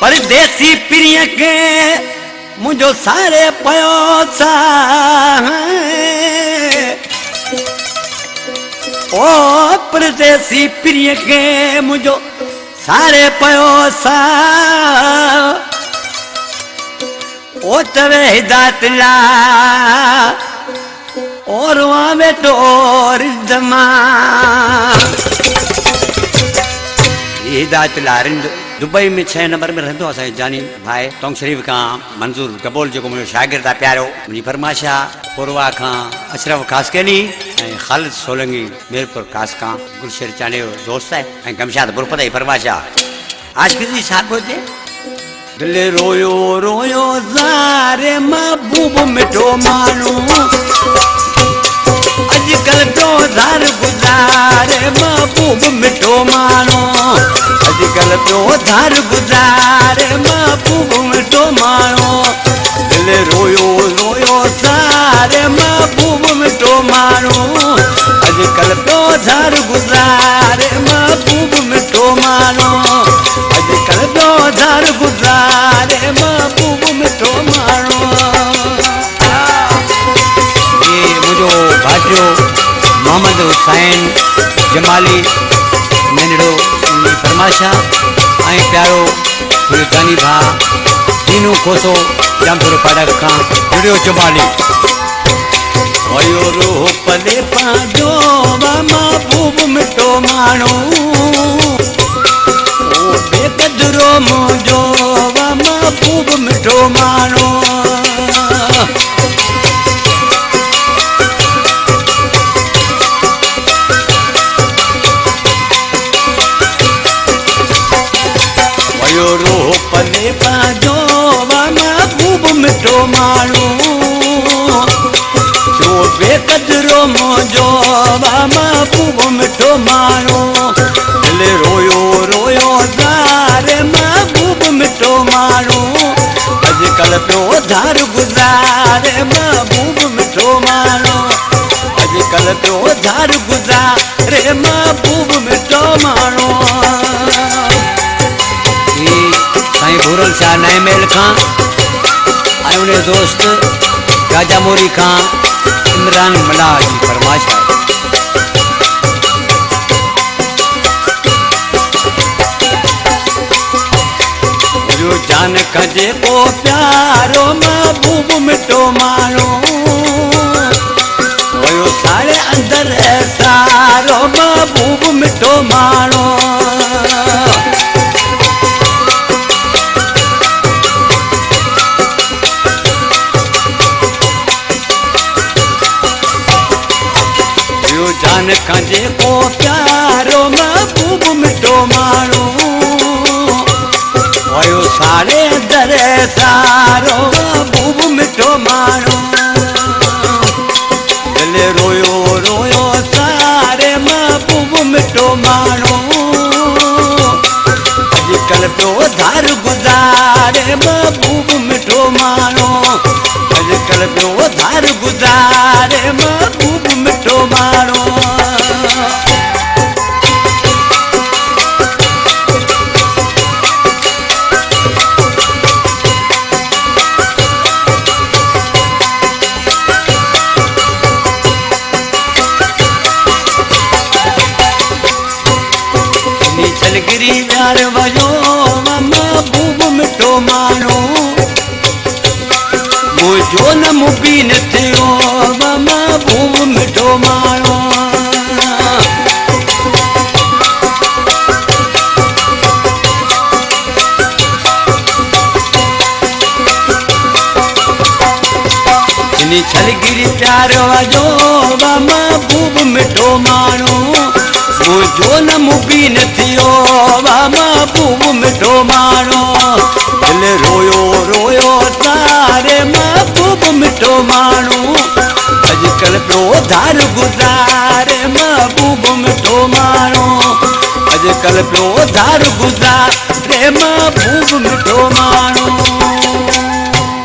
परदेसी प्रिय के मुझो सारे पयो सा ओ परदेसी प्रिय के मुझो सारे पयो सा ओ तवे हिदायत ला और वहाँ बेटो रिजमा हिदायत ला रिंद दुबई में 6 नंबर में रहंदो असां जानी भाई तोंग शरीफ का मंजूर कबूल जो मुझे शागिर्द आ प्यारो मुझी फरमाशा पुरवा का अशरफ खासकेनी खालिद सोलंगी मेरपुर खास का गुलशेर चाने दोस्त है गमशाद बुरपदा फरमाशा आज किसी साथ होते दिल रोयो रोयो ज़ारे महबूब मिठो मानू अजकल तो धार गुजारे महबूब मिठो मानो अजकल तो धार गुजारे महबूब मिठो मानो दिल रोयो रोयो सारे महबूब मिठो मानो अजकल तो धार गुजारे महबूब मिठो मानो अजकल तो धार गुजारे महबूब मिठो मानो भाटियो मोहम्मद हुसैन जमाली नंढड़ो फरमाशा ऐं प्यारो मुंहिंजो जानी भाउ तीनू कोसो जामपुर पाड़क खां जुड़ियो जमाली वयो रोह पले पंहिंजो महबूब मिठो माण्हू ओ बेक़दरो मुंहिंजो महबूब मिठो माण्हू रोह पले पंहिंजो महबूब मिठो माण्हू जो बेक़दरो मुंहिंजो महबूब मिठो माण्हू दिल रोयो रोयो ज़ारे महबूब मिठो माण्हू अॼुकल्ह पियो धार गुज़ारे महबूब मिठो माण्हू अॼुकल्ह पियो धार गुज़ारे महबूब मिठो माण्हू साईं भूरल शाह नए महल खां ऐं उन दोस्त राजा मोरी खां इमरान मल्हार जी फरमाइश आहे जान खजे को प्यारो महबूब मिठो माण्हू हुयो सारे अंदर सारो महबूब मिठो माण्हू जान खजे को प्यारो महबूब मिठो माण्हू वयो सारे दरे सारो महबूब मिठो माण्हू दिल रोयो रोयो सारे महबूब मिठो माण्हू अॼुकल्ह पियो धार गुज़ारे महबूब मिठो माण्हू अॼुकल्ह पियो धार गुज़ारे महबूब मिठो माण्हू छलगिरी प्यार वयो महबूब मिठो माण्हू मुझो न मुबीन थियो महबूब मिठो माण्हू छलगिरी प्यार वयो महबूब मिठो माण्हू मुझो न मुबीन थियो महबूब मिठो माण्हू दिल रोयो रोयो सारे महबूब मिठो माण्हू अॼुकल्ह पियो धार गुज़ारे महबूब मिठो माण्हू अॼुकल्ह पियो धार गुज़ारे महबूब मिठो माण्हू